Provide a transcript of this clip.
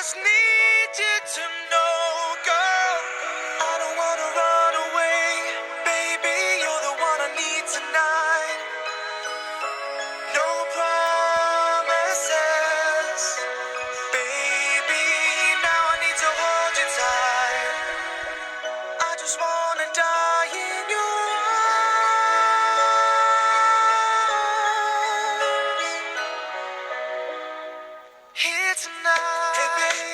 just need you to know, girl, I don't wanna run away. Baby, you're the one I need tonight. No promises. Baby, now I need to hold you tight. I just wanna die in your arms. Here tonight. Hey, baby.